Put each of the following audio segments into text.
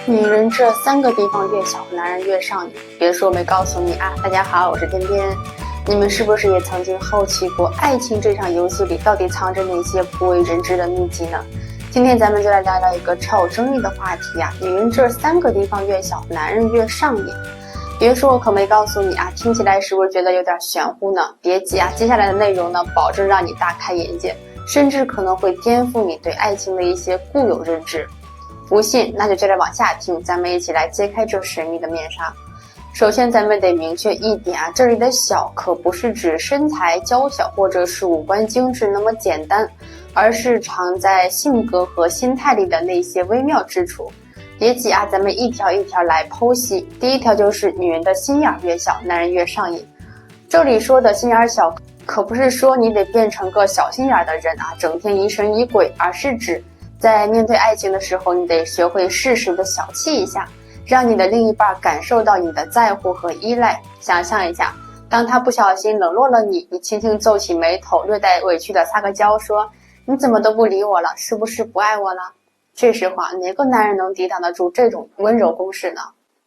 女人这3个地方越小，男人越上瘾。别说我没告诉你啊！大家好，我是天天。你们是不是也曾经好奇过，爱情这场游戏里到底藏着哪些不为人知的秘籍呢？今天咱们就来聊聊一个超有争议的话题啊！女人这3个地方越小，男人越上瘾。别说我可没告诉你啊！听起来是不是觉得有点玄乎呢？别急啊，接下来的内容呢，保证让你大开眼界，甚至可能会颠覆你对爱情的一些固有认知。不信，那就接着往下听，咱们一起来揭开这神秘的面纱。首先，咱们得明确一点啊，这里的小可不是指身材娇小或者是五官精致那么简单，而是藏在性格和心态里的那些微妙之处。别急啊，咱们一条一条来剖析。第一条就是女人的心眼越小，男人越上瘾。这里说的心眼小，可不是说你得变成个小心眼的人啊，整天疑神疑鬼，而是指在面对爱情的时候，你得学会适时的小气一下，让你的另一半感受到你的在乎和依赖。想象一下，当他不小心冷落了你，你轻轻皱起眉头，略带委屈的撒个娇说：“你怎么都不理我了？是不是不爱我了？”这时候哪个男人能抵挡得住这种温柔攻势呢？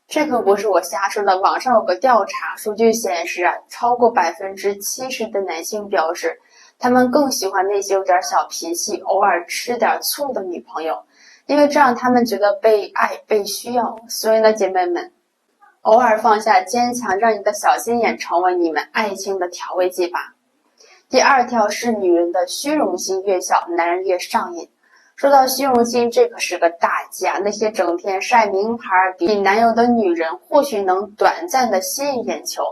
这可不是我瞎说的，网上有个调查数据显示啊，超过70%的男性表示他们更喜欢那些有点小脾气，偶尔吃点醋的女朋友，因为这样他们觉得被爱、被需要。所以呢，姐妹们，偶尔放下坚强，让你的小心眼成为你们爱情的调味剂吧。第二条是女人的虚荣心越小，男人越上瘾。说到虚荣心，这可是个大忌啊！那些整天晒名牌比男友的女人，或许能短暂的吸引眼球，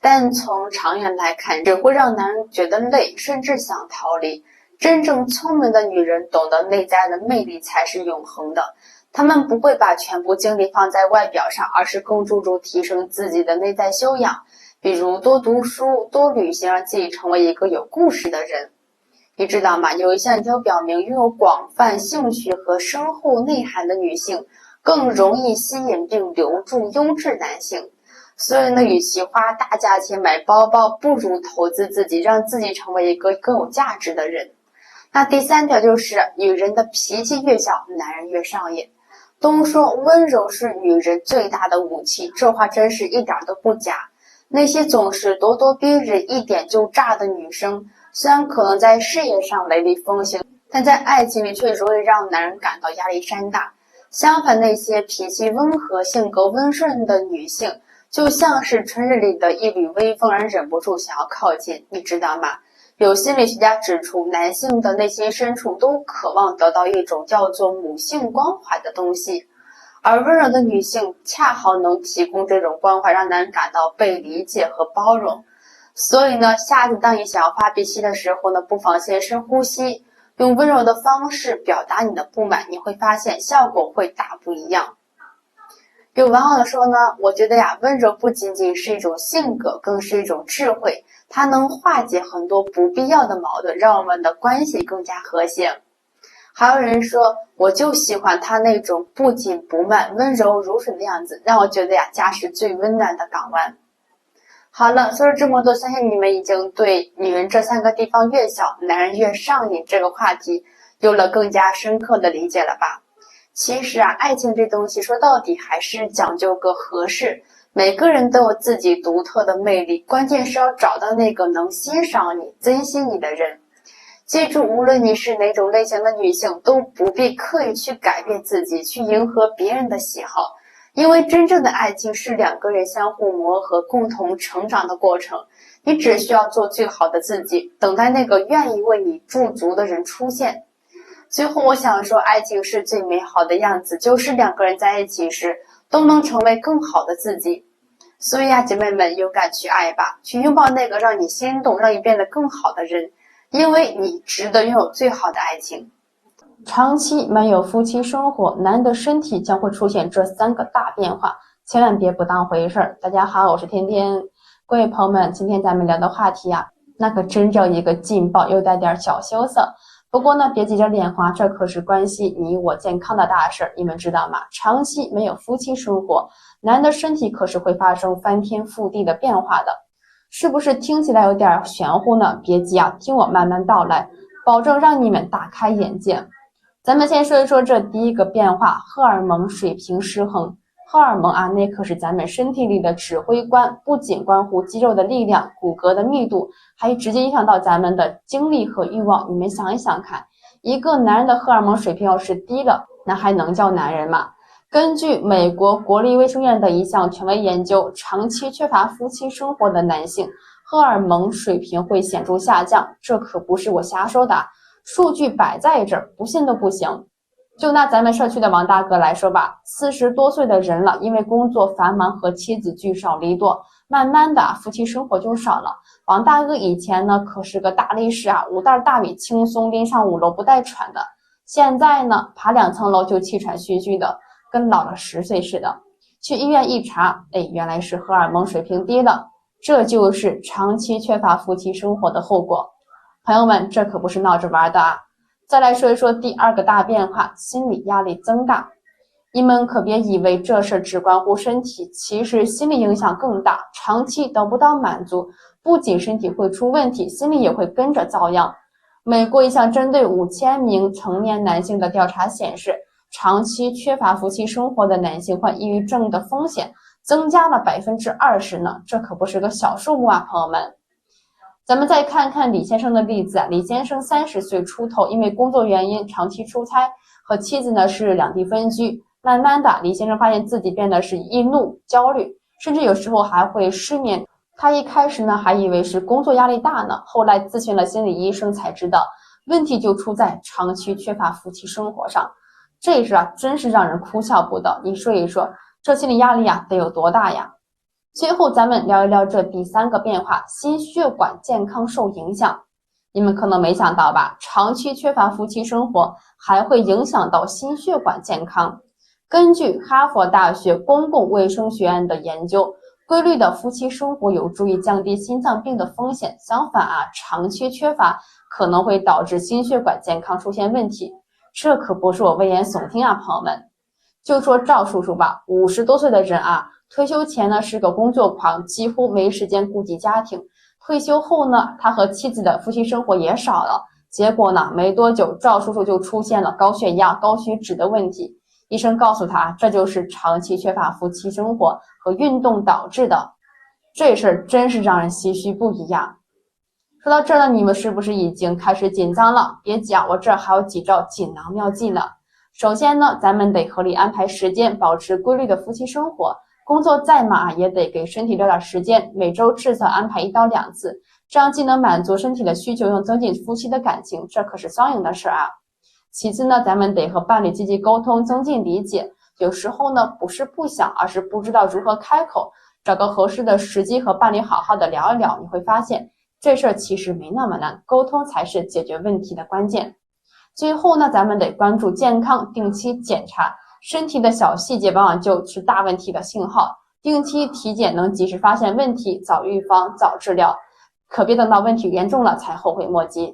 但从长远来看，只会让男人觉得累，甚至想逃离。真正聪明的女人懂得内在的魅力才是永恒的，她们不会把全部精力放在外表上，而是更注重提升自己的内在修养，比如多读书、多旅行，让自己成为一个有故事的人。你知道吗？有一项研究表明，拥有广泛兴趣和深厚内涵的女性更容易吸引并留住优质男性。所以呢，与其花大价钱买包包，不如投资自己，让自己成为一个更有价值的人。那第3条就是女人的脾气越小，男人越上瘾。都说温柔是女人最大的武器，这话真是一点都不假。那些总是咄咄逼人、一点就炸的女生，虽然可能在事业上雷厉风行，但在爱情里却容易让男人感到压力山大。相反，那些脾气温和、性格温顺的女性，就像是春日里的一缕微风，让人忍不住想要靠近。你知道吗？有心理学家指出，男性的内心深处都渴望得到一种叫做母性关怀的东西，而温柔的女性恰好能提供这种关怀，让男人感到被理解和包容。所以呢，下次当你想要发脾气的时候呢，不妨先深呼吸，用温柔的方式表达你的不满，你会发现效果会大不一样。有网友说呢，我觉得呀，温柔不仅仅是一种性格，更是一种智慧，它能化解很多不必要的矛盾，让我们的关系更加和谐。还有人说，我就喜欢他那种不紧不慢、温柔如水的样子，让我觉得呀，家是最温暖的港湾。好了，说了这么多，相信你们已经对女人这3个地方越小，男人越上瘾这个话题有了更加深刻的理解了吧？其实啊，爱情这东西说到底还是讲究个合适，每个人都有自己独特的魅力，关键是要找到那个能欣赏你、珍惜你的人。记住，无论你是哪种类型的女性，都不必刻意去改变自己，去迎合别人的喜好。因为真正的爱情是2个人相互磨合、共同成长的过程。你只需要做最好的自己，等待那个愿意为你驻足的人出现。最后我想说，爱情是最美好的样子，就是2个人在一起时都能成为更好的自己。所以啊，姐妹们，勇敢去爱吧，去拥抱那个让你心动、让你变得更好的人，因为你值得拥有最好的爱情。长期没有夫妻生活，男人的身体将会出现这3个大变化，千万别不当回事儿。大家好，我是天天。各位朋友们，今天咱们聊的话题啊，那可真叫一个劲爆，又带点小羞涩。不过呢，别急着脸红，这可是关系你我健康的大事。你们知道吗？长期没有夫妻生活，男人的身体可是会发生翻天覆地的变化的。是不是听起来有点玄乎呢？别急啊，听我慢慢道来，保证让你们大开眼界。咱们先说一说这第一个变化，荷尔蒙水平失衡。荷尔蒙啊，那可是咱们身体里的指挥官，不仅关乎肌肉的力量、骨骼的密度，还直接影响到咱们的精力和欲望。你们想一想看，一个男人的荷尔蒙水平要是低了，那还能叫男人吗？根据美国国立卫生院的一项权威研究，长期缺乏夫妻生活的男性，荷尔蒙水平会显著下降。这可不是我瞎说的，数据摆在这儿，不信都不行。就拿咱们社区的王大哥来说吧，40多岁的人了，因为工作繁忙和妻子聚少离多，慢慢的夫妻生活就少了。王大哥以前呢可是个大力士啊，5袋大米轻松拎上5楼不带喘的，现在呢爬2层楼就气喘吁吁的，跟老了10岁似的。去医院一查，原来是荷尔蒙水平低了，这就是长期缺乏夫妻生活的后果。朋友们，这可不是闹着玩的啊！再来说一说第二个大变化，心理压力增大。你们可别以为这事只关乎身体，其实心理影响更大，长期得不到满足，不仅身体会出问题，心理也会跟着遭殃。美国一项针对5000名成年男性的调查显示，长期缺乏夫妻生活的男性患抑郁症的风险增加了20%呢，这可不是个小数目啊，朋友们。咱们再看看李先生的例子啊，李先生30岁出头，因为工作原因长期出差，和妻子呢是两地分居。慢慢的，李先生发现自己变得是易怒、焦虑，甚至有时候还会失眠。他一开始呢还以为是工作压力大呢，后来咨询了心理医生才知道，问题就出在长期缺乏夫妻生活上。这事啊，真是让人哭笑不得。你说一说，这心理压力啊得有多大呀？最后咱们聊一聊这第三个变化，心血管健康受影响。你们可能没想到吧，长期缺乏夫妻生活还会影响到心血管健康。根据哈佛大学公共卫生学院的研究，规律的夫妻生活有助于降低心脏病的风险。相反啊，长期缺乏可能会导致心血管健康出现问题。这可不是我危言耸听啊，朋友们。就说赵叔叔吧，50多岁的人啊，退休前呢是个工作狂，几乎没时间顾及家庭。退休后呢，他和妻子的夫妻生活也少了。结果呢，没多久，赵叔叔就出现了高血压、高血脂的问题。医生告诉他，这就是长期缺乏夫妻生活和运动导致的。这事儿真是让人唏嘘不已呀。说到这儿呢，你们是不是已经开始紧张了？别急啊，我这儿还有几招锦囊妙计呢。首先呢，咱们得合理安排时间，保持规律的夫妻生活。工作再忙也得给身体留点时间，每周至少安排1到2次，这样既能满足身体的需求，又增进夫妻的感情，这可是双赢的事啊。其次呢，咱们得和伴侣积极沟通，增进理解。有时候呢，不是不想，而是不知道如何开口。找个合适的时机和伴侣好好的聊一聊，你会发现这事儿其实没那么难，沟通才是解决问题的关键。最后呢，咱们得关注健康，定期检查。身体的小细节往往就是大问题的信号，定期体检能及时发现问题，早预防早治疗，可别等到问题严重了才后悔莫及。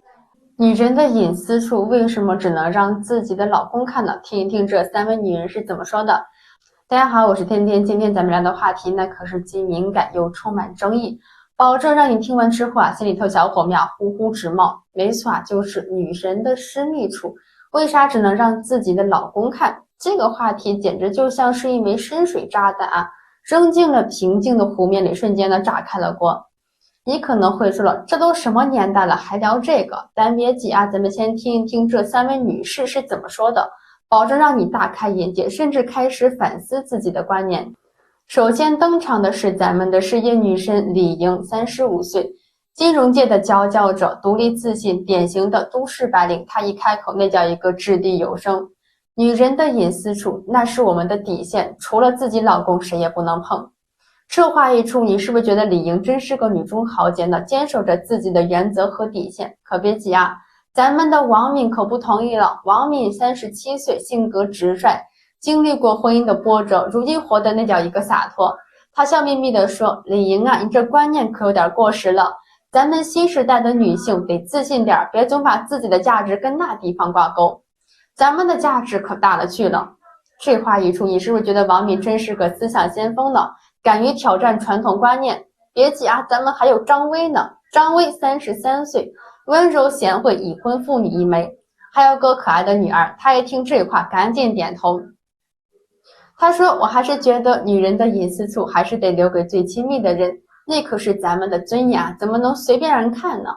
女人的隐私处为什么只能让自己的老公看呢？听一听这3位女人是怎么说的。大家好，我是天天，今天咱们聊的话题那可是既敏感又充满争议，保证让你听完之后啊，心里头小火苗呼呼直冒。没错啊，就是女人的私密处为啥只能让自己的老公看？这个话题简直就像是一枚深水炸弹啊，扔进了平静的湖面里，瞬间的炸开了锅。你可能会说了，这都什么年代了还聊这个？但别急啊，咱们先听一听这3位女士是怎么说的，保证让你大开眼界，甚至开始反思自己的观念。首先登场的是咱们的事业女神李莹，35岁，金融界的佼佼者，独立自信，典型的都市白领。她一开口那叫一个掷地有声。女人的隐私处那是我们的底线，除了自己老公谁也不能碰。这话一出，你是不是觉得李莹真是个女中豪杰呢？坚守着自己的原则和底线。可别急啊，咱们的王敏可不同意了。王敏37岁，性格直率，经历过婚姻的波折，如今活得那叫一个洒脱。她笑眯眯地说，李莹啊，你这观念可有点过时了，咱们新时代的女性得自信点，别总把自己的价值跟那地方挂钩，咱们的价值可大了去了。这话一出，你是不是觉得王敏真是个思想先锋呢？敢于挑战传统观念。别急啊，咱们还有张薇呢。张薇33岁，温柔贤惠，已婚妇女一枚。还有个可爱的女儿。他一听这话，赶紧点头。他说，我还是觉得女人的隐私处还是得留给最亲密的人，那可是咱们的尊严啊，怎么能随便让人看呢？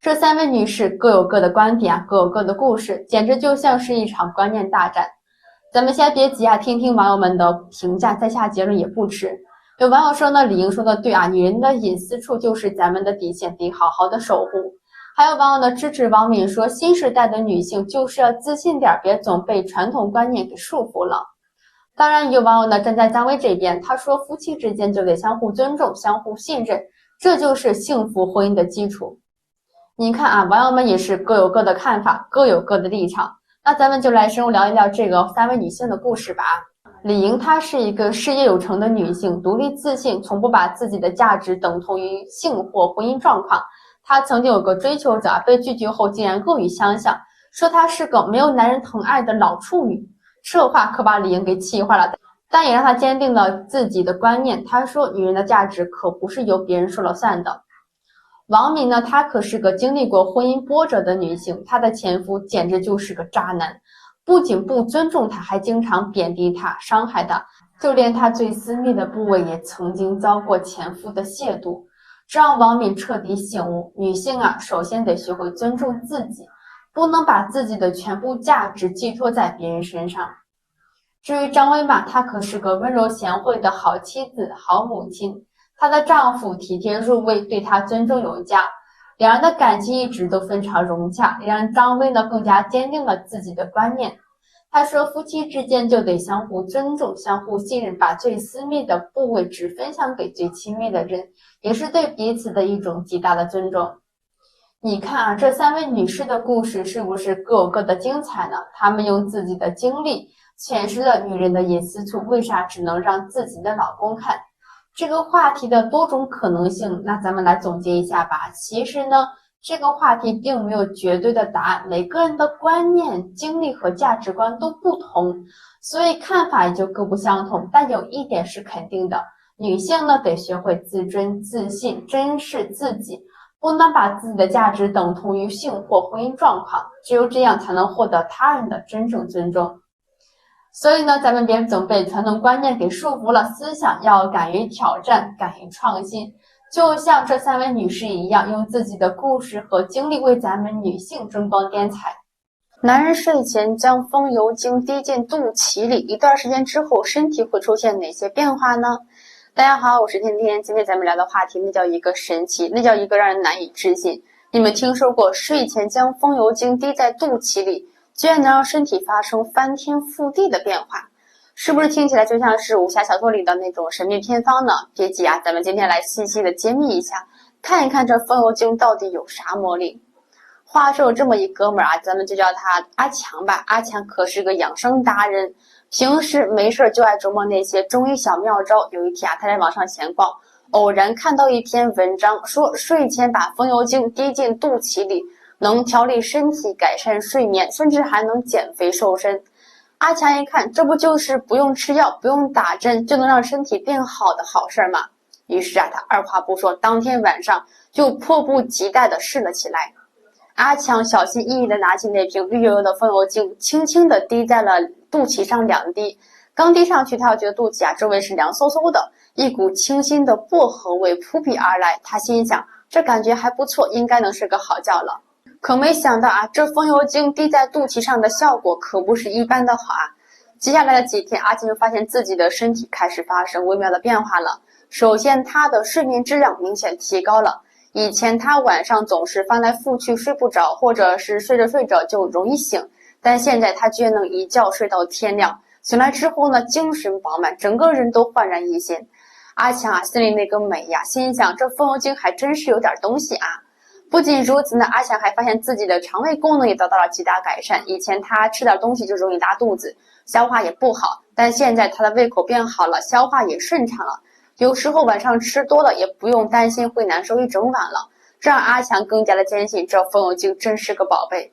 这三位女士各有各的观点啊，各有各的故事，简直就像是一场观念大战。咱们先别急啊，听听网友们的评价，再下结论也不迟。有网友说呢，李莹说的对啊，女人的隐私处就是咱们的底线，得好好的守护。还有网友呢支持王敏说，新时代的女性就是要自信点，别总被传统观念给束缚了。当然有网友呢站在张薇这边，他说夫妻之间就得相互尊重，相互信任，这就是幸福婚姻的基础。你看啊，网友们也是各有各的看法，各有各的立场。那咱们就来深入聊一聊这个三位女性的故事吧。李莹她是一个事业有成的女性，独立自信，从不把自己的价值等同于性或婚姻状况。她曾经有个追求者，被拒绝后竟然恶语相向，说她是个没有男人疼爱的老处女。这话可把李莹给气坏了，但也让她坚定了自己的观念。她说，女人的价值可不是由别人说了算的。王敏呢，她可是个经历过婚姻波折的女性，她的前夫简直就是个渣男，不仅不尊重她，还经常贬低她，伤害她，就连她最私密的部位也曾经遭过前夫的亵渎。这让王敏彻底醒悟，女性啊，首先得学会尊重自己，不能把自己的全部价值寄托在别人身上。至于张薇嘛，她可是个温柔贤惠的好妻子、好母亲。她的丈夫体贴入微，对她尊重有加，两人的感情一直都非常融洽，也让张薇呢更加坚定了自己的观念。她说，夫妻之间就得相互尊重，相互信任，把最私密的部位只分享给最亲密的人，也是对彼此的一种极大的尊重。你看啊，这三位女士的故事是不是各有各的精彩呢？她们用自己的经历诠释了女人的隐私处为啥只能让自己的老公看。这个话题的多种可能性，那咱们来总结一下吧。其实呢，这个话题并没有绝对的答案，每个人的观念、经历和价值观都不同，所以看法也就各不相同。但有一点是肯定的，女性呢得学会自尊、自信，珍视自己，不能把自己的价值等同于性或婚姻状况，只有这样才能获得他人的真正尊重。所以呢，咱们别总被传统观念给束缚了，思想要敢于挑战，敢于创新。就像这三位女士一样，用自己的故事和经历为咱们女性争光添彩。男人睡前将风油精滴进肚脐里，一段时间之后，身体会出现哪些变化呢？大家好，我是天天。今天咱们聊的话题，那叫一个神奇，那叫一个让人难以置信。你们听说过睡前将风油精滴在肚脐里，居然能让身体发生翻天覆地的变化？是不是听起来就像是武侠小说里的那种神秘偏方呢？别急啊，咱们今天来细细的揭秘一下，看一看这风油精到底有啥魔力。话说有这么一哥们儿啊，咱们就叫他阿强吧。阿强可是个养生达人，平时没事就爱琢磨那些中医小妙招。有一天啊，他在网上闲逛，偶然看到一篇文章，说睡前把风油精滴进肚脐里，能调理身体，改善睡眠，甚至还能减肥瘦身。阿强一看，这不就是不用吃药，不用打针，就能让身体变好的好事吗？于是啊，他二话不说，当天晚上就迫不及待地试了起来。阿强小心翼翼地拿起那瓶绿油油的风油精，轻轻地滴在了肚脐上2滴。刚滴上去，他就觉得肚脐周围是凉飕飕的，一股清新的薄荷味扑鼻而来。他心想，这感觉还不错，应该能睡个好觉了。可没想到啊，这风油精滴在肚脐上的效果可不是一般的好啊。接下来的几天，阿强就发现自己的身体开始发生微妙的变化了。首先，他的睡眠质量明显提高了。以前他晚上总是翻来覆去睡不着，或者是睡着睡着就容易醒，但现在他居然能一觉睡到天亮。醒来之后呢，精神饱满，整个人都焕然一新。阿强啊，心里那个美呀，心想这风油精还真是有点东西啊。不仅如此呢，阿强还发现自己的肠胃功能也得到了极大改善。以前他吃点东西就容易拉肚子，消化也不好，但现在他的胃口变好了，消化也顺畅了。有时候晚上吃多了也不用担心会难受一整晚了，这让阿强更加的坚信这风油精真是个宝贝。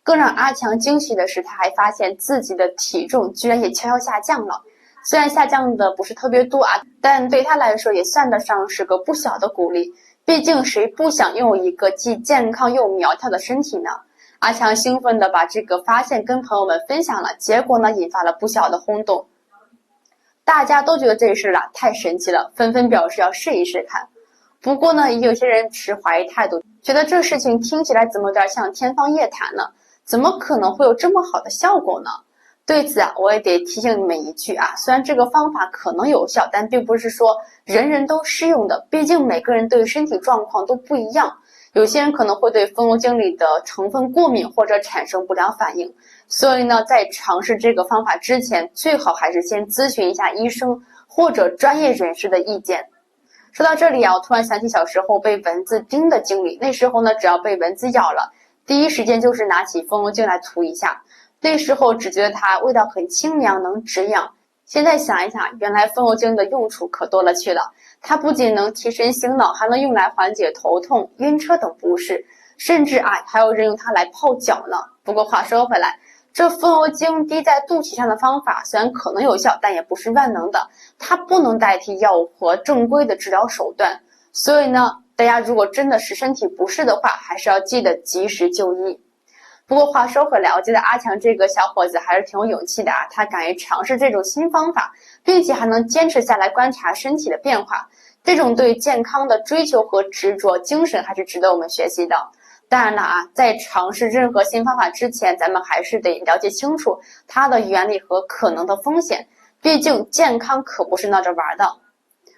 更让阿强惊喜的是，他还发现自己的体重居然也悄悄下降了。虽然下降的不是特别多啊，但对他来说也算得上是个不小的鼓励。毕竟谁不想拥有一个既健康又苗条的身体呢？阿强兴奋地把这个发现跟朋友们分享了，结果呢引发了不小的轰动。大家都觉得这事啊太神奇了，纷纷表示要试一试看。不过呢，有些人持怀疑态度，觉得这事情听起来怎么有点像天方夜谭呢？怎么可能会有这么好的效果呢？对此啊，我也得提醒你们一句啊，虽然这个方法可能有效，但并不是说人人都适用的，毕竟每个人对身体状况都不一样。有些人可能会对风油精里的成分过敏或者产生不良反应，所以呢，在尝试这个方法之前，最好还是先咨询一下医生或者专业人士的意见。说到这里啊，我突然想起小时候被蚊子叮的经历。那时候呢，只要被蚊子咬了，第一时间就是拿起风油精来涂一下。那时候只觉得它味道很清凉，能止痒。现在想一想，原来风油精的用处可多了去了。它不仅能提神醒脑，还能用来缓解头痛、晕车等不适，甚至啊，还有人用它来泡脚呢。不过话说回来，这风油精滴在肚脐上的方法虽然可能有效，但也不是万能的，它不能代替药物和正规的治疗手段。所以呢，大家如果真的是身体不适的话，还是要记得及时就医。不过话说回来，我觉得阿强这个小伙子还是挺有勇气的啊，他敢于尝试这种新方法，并且还能坚持下来观察身体的变化，这种对健康的追求和执着精神还是值得我们学习的。当然了啊，在尝试任何新方法之前，咱们还是得了解清楚它的原理和可能的风险，毕竟健康可不是闹着玩的。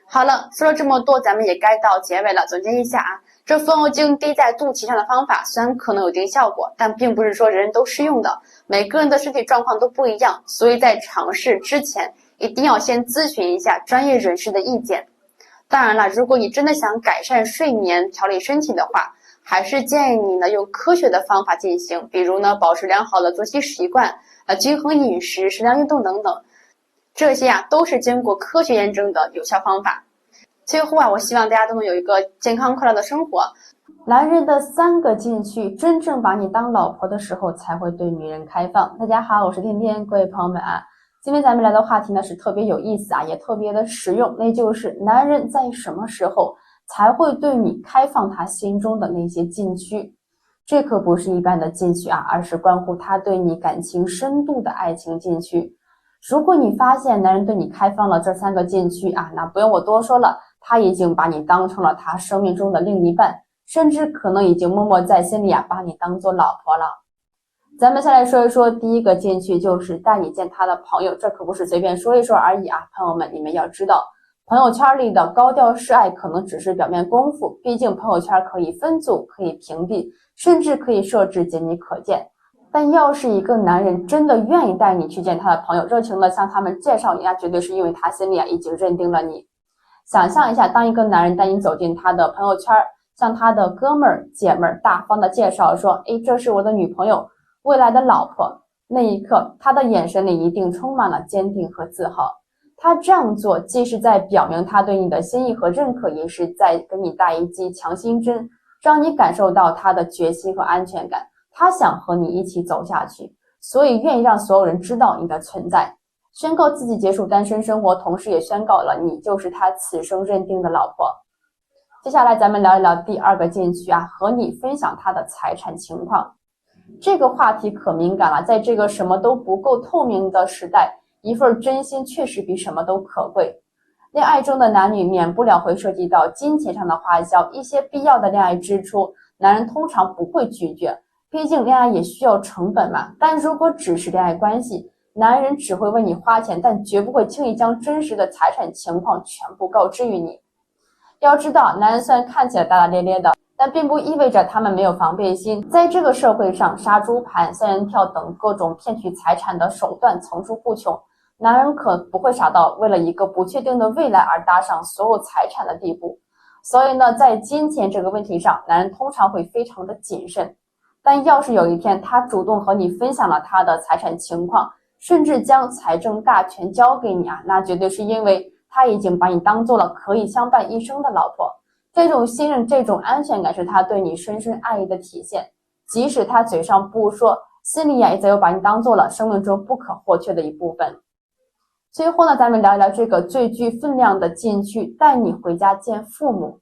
好了，说了这么多，咱们也该到结尾了。总结一下啊，这风油精滴在肚脐上的方法虽然可能有一定效果，但并不是说人人都适用的，每个人的身体状况都不一样，所以在尝试之前一定要先咨询一下专业人士的意见。当然了，如果你真的想改善睡眠、调理身体的话，还是建议你呢用科学的方法进行，比如呢保持良好的作息习惯，均衡饮食、适量运动等等。这些啊都是经过科学验证的有效方法。最后啊，我希望大家都能有一个健康快乐的生活。男人的3个禁区，真正把你当老婆的时候才会对女人开放。大家好，我是天天，各位朋友们啊，今天咱们来的话题呢是特别有意思啊，也特别的实用，那就是男人在什么时候才会对你开放他心中的那些禁区。这可不是一般的禁区啊，而是关乎他对你感情深度的爱情禁区。如果你发现男人对你开放了这3个禁区啊，那不用我多说了，他已经把你当成了他生命中的另一半，甚至可能已经默默在心里啊把你当做老婆了。咱们先来说一说第一个禁区，就是带你见他的朋友，这可不是随便说一说而已啊，朋友们，你们要知道，朋友圈里的高调示爱可能只是表面功夫，毕竟朋友圈可以分组，可以屏蔽，甚至可以设置仅你可见。但要是一个男人真的愿意带你去见他的朋友，热情的向他们介绍你，那绝对是因为他心里啊已经认定了你。想象一下，当一个男人带你走进他的朋友圈，向他的哥们儿姐们儿大方的介绍说，这是我的女朋友，未来的老婆，那一刻他的眼神里一定充满了坚定和自豪。他这样做既是在表明他对你的心意和认可，也是在给你带一剂强心针，让你感受到他的决心和安全感。他想和你一起走下去，所以愿意让所有人知道你的存在，宣告自己结束单身生活，同时也宣告了你就是他此生认定的老婆。接下来咱们聊一聊第2个禁区啊，和你分享他的财产情况。这个话题可敏感了，在这个什么都不够透明的时代，一份真心确实比什么都可贵。恋爱中的男女免不了会涉及到金钱上的花销，一些必要的恋爱支出，男人通常不会拒绝，毕竟恋爱也需要成本嘛。但如果只是恋爱关系，男人只会为你花钱，但绝不会轻易将真实的财产情况全部告知于你。要知道，男人虽然看起来大大咧咧的，但并不意味着他们没有防备心。在这个社会上，杀猪盘、仙人跳等各种骗取财产的手段层出不穷，男人可不会傻到为了一个不确定的未来而搭上所有财产的地步。所以呢，在金钱这个问题上，男人通常会非常的谨慎。但要是有一天他主动和你分享了他的财产情况，甚至将财政大权交给你啊，那绝对是因为他已经把你当做了可以相伴一生的老婆。这种信任，这种安全感是他对你深深爱意的体现，即使他嘴上不说，心里也早就把你当做了生命中不可或缺的一部分。最后呢，咱们聊一聊这个最具分量的禁区，带你回家见父母。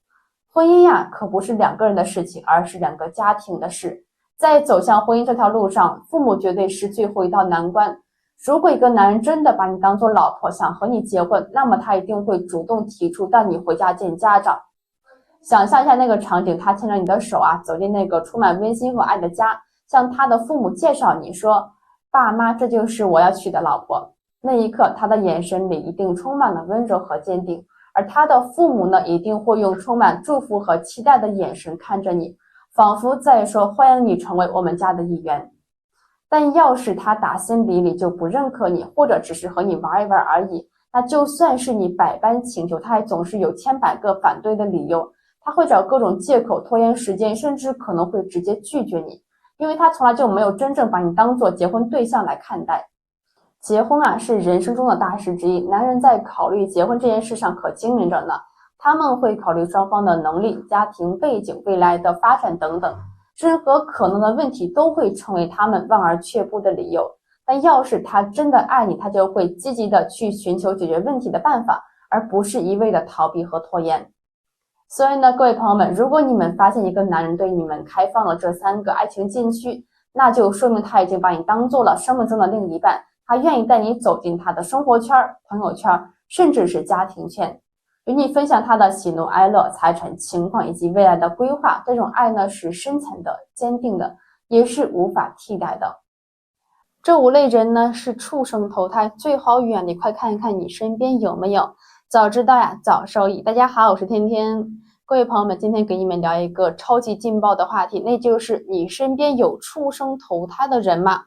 婚姻呀，可不是2个人的事情，而是2个家庭的事。在走向婚姻这条路上，父母绝对是最后一道难关。如果一个男人真的把你当做老婆，想和你结婚，那么他一定会主动提出带你回家见家长。想象一下那个场景，他牵着你的手走进那个充满温馨和爱的家，向他的父母介绍你说，爸妈，这就是我要娶的老婆。那一刻，他的眼神里一定充满了温柔和坚定，而他的父母呢，一定会用充满祝福和期待的眼神看着你，仿佛在说欢迎你成为我们家的一员。但要是他打心底里就不认可你，或者只是和你玩一玩而已，那就算是你百般请求，他还总是有千百个反对的理由，他会找各种借口拖延时间，甚至可能会直接拒绝你，因为他从来就没有真正把你当做结婚对象来看待。结婚是人生中的大事之一，男人在考虑结婚这件事上可精明着呢，他们会考虑双方的能力、家庭背景、未来的发展等等，任何可能的问题都会成为他们望而却步的理由。但要是他真的爱你，他就会积极的去寻求解决问题的办法，而不是一味的逃避和拖延。所以呢，各位朋友们，如果你们发现一个男人对你们开放了这3个爱情禁区，那就说明他已经把你当做了生命中的另一半，他愿意带你走进他的生活圈、朋友圈，甚至是家庭圈，与你分享他的喜怒哀乐、财产情况以及未来的规划。这种爱呢，是深层的、坚定的，也是无法替代的。这5类人呢，是畜生投胎，最好远离，快看一看你身边有没有。早知道呀，早受益。大家好，我是天天。各位朋友们，今天给你们聊一个超级劲爆的话题，那就是你身边有畜生投胎的人吗？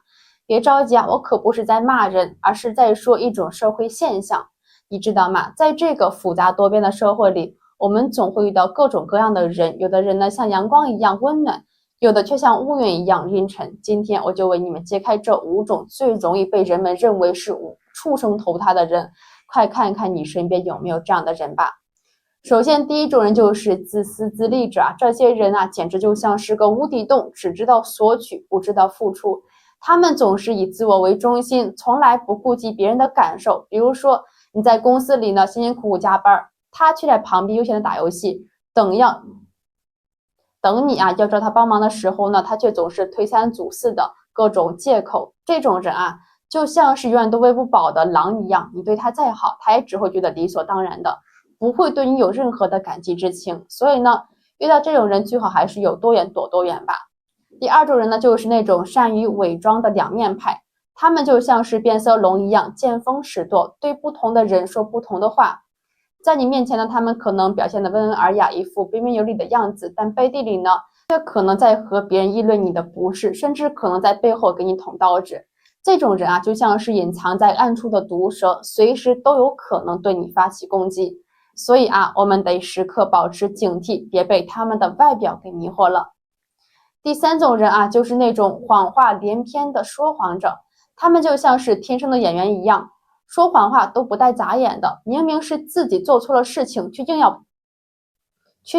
别着急我可不是在骂人，而是在说一种社会现象。你知道吗？在这个复杂多变的社会里，我们总会遇到各种各样的人，有的人呢像阳光一样温暖，有的却像乌云一样阴沉。今天我就为你们揭开这5种最容易被人们认为是畜生投胎的人，快看看你身边有没有这样的人吧。首先，第一种人就是自私自利者这些人简直就像是个无底洞，只知道索取，不知道付出。他们总是以自我为中心，从来不顾及别人的感受。比如说，你在公司里呢辛辛苦苦加班，他却在旁边悠闲的打游戏，等你要找他帮忙的时候呢，他却总是推三阻四的各种借口。这种人就像是永远都喂不饱的狼一样，你对他再好，他也只会觉得理所当然的，不会对你有任何的感激之情。所以呢，遇到这种人最好还是有多远躲多远吧。第二种人呢，就是那种善于伪装的两面派，他们就像是变色龙一样，见风使舵，对不同的人说不同的话。在你面前呢，他们可能表现得温文尔雅，一副彬彬有礼的样子，但背地里呢，却可能在和别人议论你的不是，甚至可能在背后给你捅刀子。这种人就像是隐藏在暗处的毒蛇，随时都有可能对你发起攻击。所以我们得时刻保持警惕，别被他们的外表给迷惑了。第三种人就是那种谎话连篇的说谎者，他们就像是天生的演员一样，说谎话都不带眨眼的，明明是自己做错了事情，却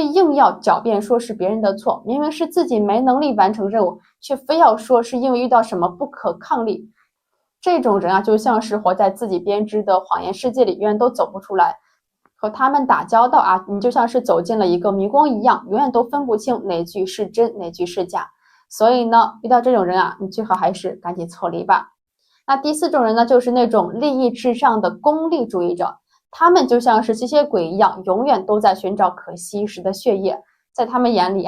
硬要狡辩说是别人的错，明明是自己没能力完成任务，却非要说是因为遇到什么不可抗力。这种人就像是活在自己编织的谎言世界里，永远都走不出来。和他们打交道你就像是走进了一个迷宫一样，永远都分不清哪句是真，哪句是假。所以呢，遇到这种人你最好还是赶紧错离吧。那第四种人呢，就是那种利益至上的功利主义者，他们就像是吸血鬼一样，永远都在寻找可吸食的血液。在他们眼里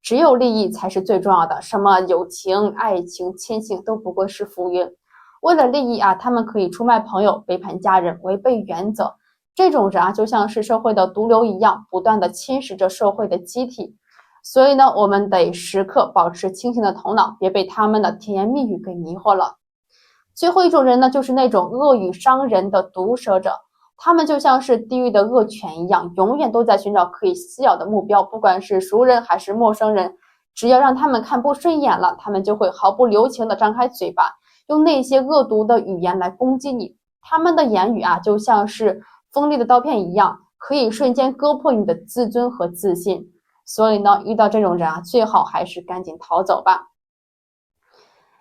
只有利益才是最重要的，什么友情、爱情、亲情都不过是浮云。为了利益他们可以出卖朋友，背叛家人，违背原则。这种人就像是社会的毒瘤一样，不断的侵蚀着社会的机体。所以呢，我们得时刻保持清醒的头脑，别被他们的甜言蜜语给迷惑了。最后一种人呢，就是那种恶语伤人的毒舌者，他们就像是地狱的恶犬一样，永远都在寻找可以撕咬的目标，不管是熟人还是陌生人，只要让他们看不顺眼了，他们就会毫不留情的张开嘴巴，用那些恶毒的语言来攻击你。他们的言语就像是锋利的刀片一样，可以瞬间割破你的自尊和自信。所以呢，遇到这种人最好还是赶紧逃走吧。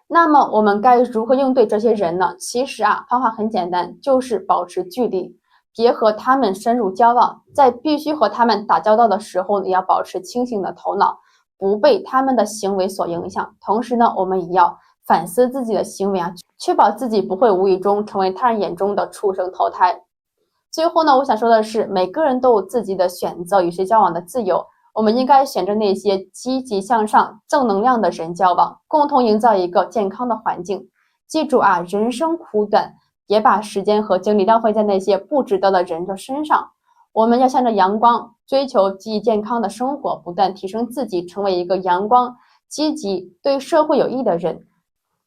那么我们该如何应对这些人呢？其实方法很简单，就是保持距离，别和他们深入交往。在必须和他们打交道的时候，也要保持清醒的头脑，不被他们的行为所影响。同时呢，我们也要反思自己的行为啊，确保自己不会无意中成为他人眼中的畜生投胎。最后呢，我想说的是，每个人都有自己的选择与谁交往的自由，我们应该选择那些积极向上、正能量的人交往，共同营造一个健康的环境。记住啊，人生苦短，别把时间和精力浪费在那些不值得的人的身上。我们要向着阳光，追求积极健康的生活，不断提升自己，成为一个阳光、积极、对社会有益的人。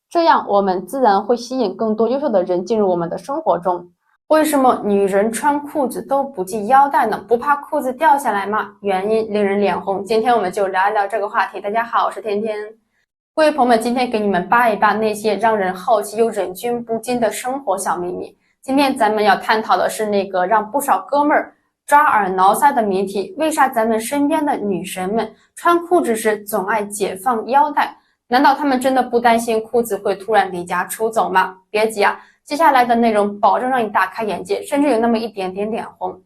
这样，我们自然会吸引更多优秀的人进入我们的生活中。为什么女人穿裤子都不系腰带呢？不怕裤子掉下来吗？原因令人脸红。今天我们就聊一聊这个话题。大家好，我是天天。各位朋友们，今天给你们扒一扒那些让人好奇又忍俊不禁的生活小秘密。今天咱们要探讨的是那个让不少哥们儿抓耳挠腮的谜题：为啥咱们身边的女神们穿裤子时总爱解放腰带？难道她们真的不担心裤子会突然离家出走吗？别急啊，接下来的内容保证让你大开眼界，甚至有那么一点点脸红。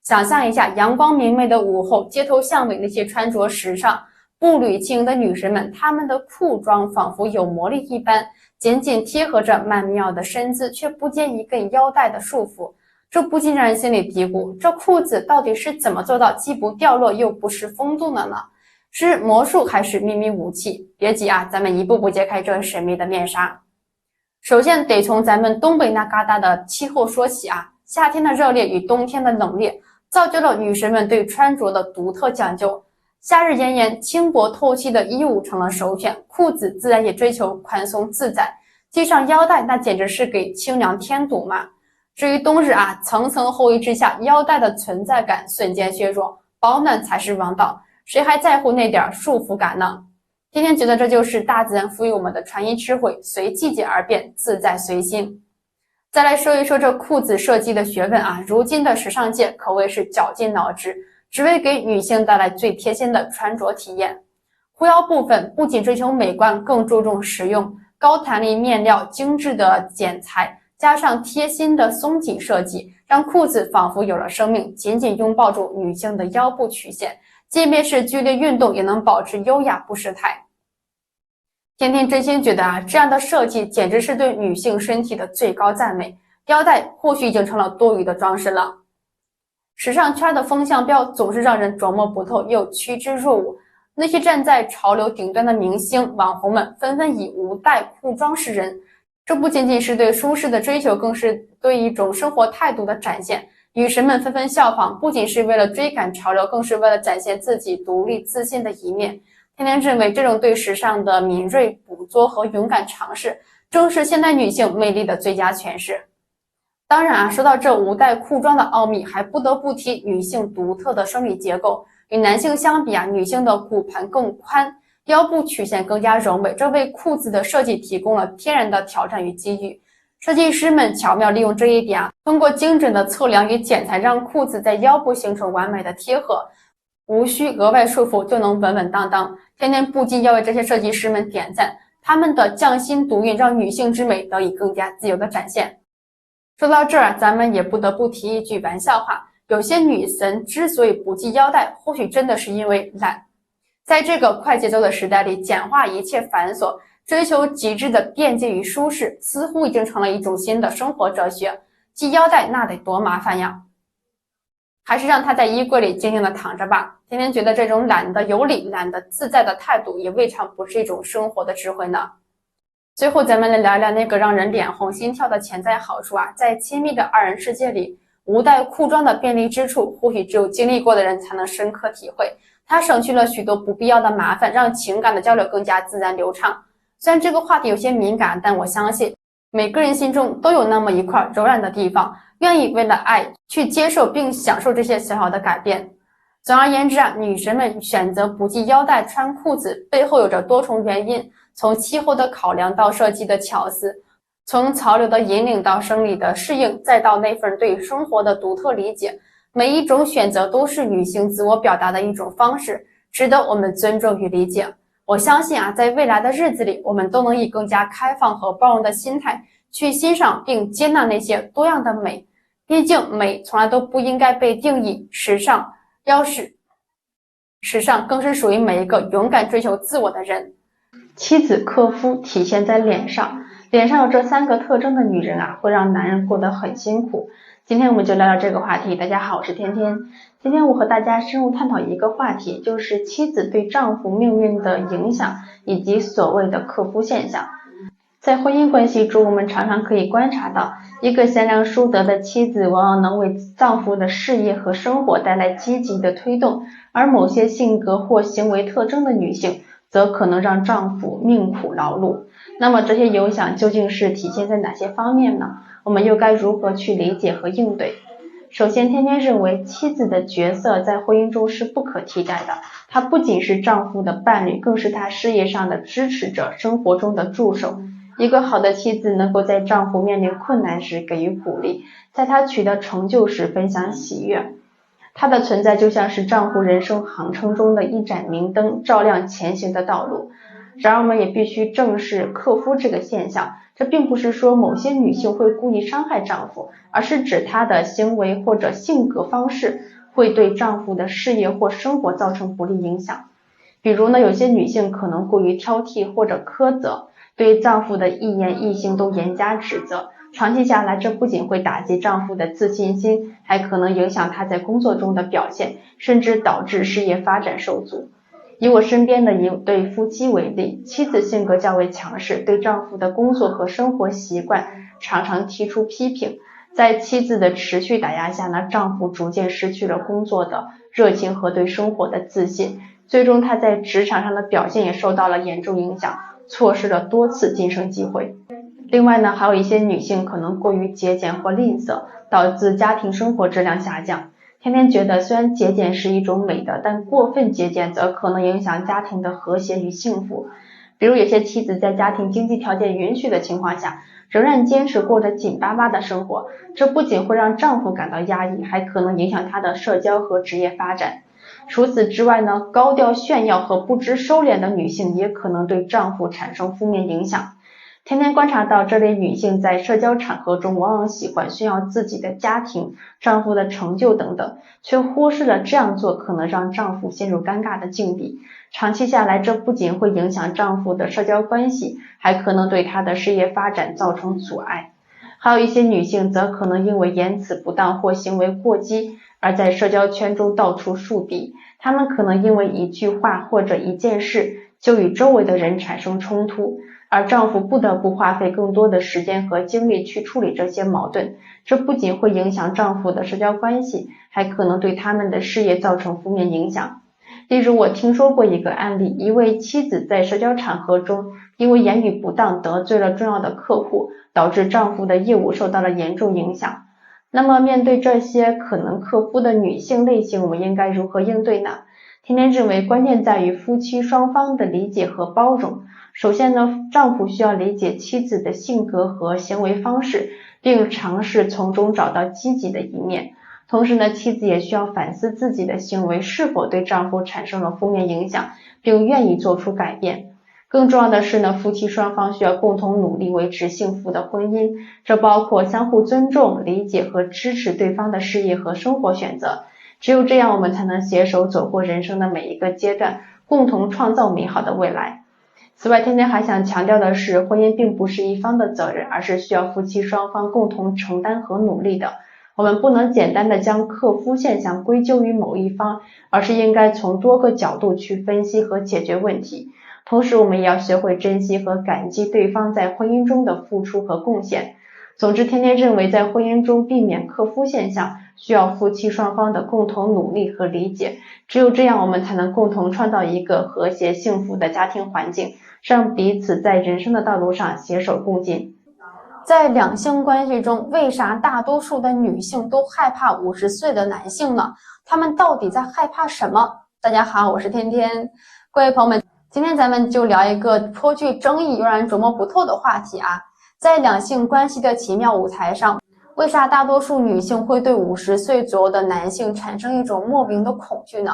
想象一下，阳光明媚的午后，街头巷尾那些穿着时尚、步履轻盈的女神们，她们的裤装仿佛有魔力一般，紧紧贴合着曼妙的身姿，却不见一根腰带的束缚。这不禁让人心里嘀咕，这裤子到底是怎么做到既不掉落又不失风度的呢？是魔术还是秘密武器？别急啊，咱们一步步揭开这神秘的面纱。首先得从咱们东北那旮瘩的气候说起啊，夏天的热烈与冬天的冷冽，造就了女神们对穿着的独特讲究。夏日炎炎，轻薄透气的衣物成了首选，裤子自然也追求宽松自在，系上腰带那简直是给清凉添堵嘛。至于冬日啊，层层厚衣之下，腰带的存在感瞬间削弱，保暖才是王道，谁还在乎那点束缚感呢？天天觉得这就是大自然赋予我们的穿衣智慧，随季节而变，自在随心。再来说一说这裤子设计的学问啊，如今的时尚界可谓是绞尽脑汁，只为给女性带来最贴心的穿着体验。护腰部分不仅追求美观，更注重实用，高弹力面料、精致的剪裁，加上贴心的松紧设计，让裤子仿佛有了生命，紧紧拥抱住女性的腰部曲线，即便是剧烈运动也能保持优雅不失态。天天真心觉得啊，这样的设计简直是对女性身体的最高赞美，腰带或许已经成了多余的装饰了。时尚圈的风向标总是让人琢磨不透又趋之若鹜，那些站在潮流顶端的明星、网红们纷纷以无带裤装示人，这不仅仅是对舒适的追求，更是对一种生活态度的展现。女神们纷纷效仿，不仅是为了追赶潮流，更是为了展现自己独立自信的一面。天天认为这种对时尚的敏锐捕捉和勇敢尝试，正是现代女性魅力的最佳诠释。当然啊，说到这无带裤装的奥秘，还不得不提女性独特的生理结构。与男性相比啊，女性的骨盘更宽，腰部曲线更加柔美，这为裤子的设计提供了天然的挑战与机遇。设计师们巧妙利用这一点啊，通过精准的测量与剪裁，让裤子在腰部形成完美的贴合，无需额外束缚就能稳稳当当。天天不禁要为这些设计师们点赞，他们的匠心独运让女性之美得以更加自由的展现。说到这儿，咱们也不得不提一句玩笑话，有些女神之所以不系腰带，或许真的是因为懒。在这个快节奏的时代里，简化一切繁琐，追求极致的便捷与舒适，似乎已经成了一种新的生活哲学。系腰带那得多麻烦呀！还是让它在衣柜里静静地躺着吧。天天觉得这种懒得有理、懒得自在的态度，也未尝不是一种生活的智慧呢。最后，咱们来聊聊那个让人脸红心跳的潜在好处啊！在亲密的二人世界里，无带裤装的便利之处，或许只有经历过的人才能深刻体会。它省去了许多不必要的麻烦，让情感的交流更加自然流畅。虽然这个话题有些敏感，但我相信每个人心中都有那么一块柔软的地方，愿意为了爱去接受并享受这些小小的改变。总而言之啊，女神们选择不系腰带穿裤子背后有着多重原因，从气候的考量到设计的巧思，从潮流的引领到生理的适应，再到那份对生活的独特理解，每一种选择都是女性自我表达的一种方式，值得我们尊重与理解。我相信啊，在未来的日子里，我们都能以更加开放和包容的心态去欣赏并接纳那些多样的美。毕竟美从来都不应该被定义，时尚时尚更是属于每一个勇敢追求自我的人。妻子克夫体现在脸上，脸上有这3个特征的女人会让男人过得很辛苦。今天我们就聊聊这个话题。大家好，我是天天。今天我和大家深入探讨一个话题，就是妻子对丈夫命运的影响，以及所谓的克夫现象。在婚姻关系中，我们常常可以观察到，一个贤良淑德的妻子往往能为丈夫的事业和生活带来积极的推动，而某些性格或行为特征的女性则可能让丈夫命苦劳碌。那么这些影响究竟是体现在哪些方面呢？我们又该如何去理解和应对？首先，天天认为妻子的角色在婚姻中是不可替代的，她不仅是丈夫的伴侣，更是他事业上的支持者，生活中的助手。一个好的妻子能够在丈夫面临困难时给予鼓励，在他取得成就时分享喜悦。她的存在就像是丈夫人生航程中的一盏明灯，照亮前行的道路。然而我们也必须正视克夫这个现象，这并不是说某些女性会故意伤害丈夫，而是指她的行为或者性格方式会对丈夫的事业或生活造成不利影响。比如呢，有些女性可能过于挑剔或者苛责，对丈夫的一言一行都严加指责，长期下来，这不仅会打击丈夫的自信心，还可能影响他在工作中的表现，甚至导致事业发展受阻。以我身边的一对夫妻为例，妻子性格较为强势，对丈夫的工作和生活习惯常常提出批评。在妻子的持续打压下呢，丈夫逐渐失去了工作的热情和对生活的自信，最终他在职场上的表现也受到了严重影响，错失了多次晋升机会。另外呢，还有一些女性可能过于节俭或吝啬，导致家庭生活质量下降。天天觉得虽然节俭是一种美德，但过分节俭则可能影响家庭的和谐与幸福。比如有些妻子在家庭经济条件允许的情况下，仍然坚持过着紧巴巴的生活，这不仅会让丈夫感到压抑，还可能影响他的社交和职业发展。除此之外呢，高调炫耀和不知收敛的女性也可能对丈夫产生负面影响。天天观察到这类女性在社交场合中往往喜欢炫耀自己的家庭、丈夫的成就等等，却忽视了这样做可能让丈夫陷入尴尬的境地。长期下来，这不仅会影响丈夫的社交关系，还可能对他的事业发展造成阻碍。还有一些女性则可能因为言辞不当或行为过激，而在社交圈中到处树敌。她们可能因为一句话或者一件事就与周围的人产生冲突，而丈夫不得不花费更多的时间和精力去处理这些矛盾。这不仅会影响丈夫的社交关系，还可能对他们的事业造成负面影响。例如我听说过一个案例，一位妻子在社交场合中因为言语不当得罪了重要的客户，导致丈夫的业务受到了严重影响。那么面对这些可能克夫的女性类型，我们应该如何应对呢？天天认为关键在于夫妻双方的理解和包容。首先呢，丈夫需要理解妻子的性格和行为方式，并尝试从中找到积极的一面。同时呢，妻子也需要反思自己的行为是否对丈夫产生了负面影响，并愿意做出改变。更重要的是呢，夫妻双方需要共同努力维持幸福的婚姻，这包括相互尊重、理解和支持对方的事业和生活选择。只有这样，我们才能携手走过人生的每一个阶段，共同创造美好的未来。此外，天天还想强调的是，婚姻并不是一方的责任，而是需要夫妻双方共同承担和努力的。我们不能简单的将克夫现象归咎于某一方，而是应该从多个角度去分析和解决问题。同时，我们也要学会珍惜和感激对方在婚姻中的付出和贡献。总之，天天认为在婚姻中避免克夫现象，需要夫妻双方的共同努力和理解。只有这样，我们才能共同创造一个和谐幸福的家庭环境，让彼此在人生的道路上携手共进。在两性关系中，为啥大多数的女性都害怕50岁的男性呢？他们到底在害怕什么？大家好，我是天天。各位朋友们，今天咱们就聊一个颇具争议又让人琢磨不透的话题啊。在两性关系的奇妙舞台上，为啥大多数女性会对50岁左右的男性产生一种莫名的恐惧呢？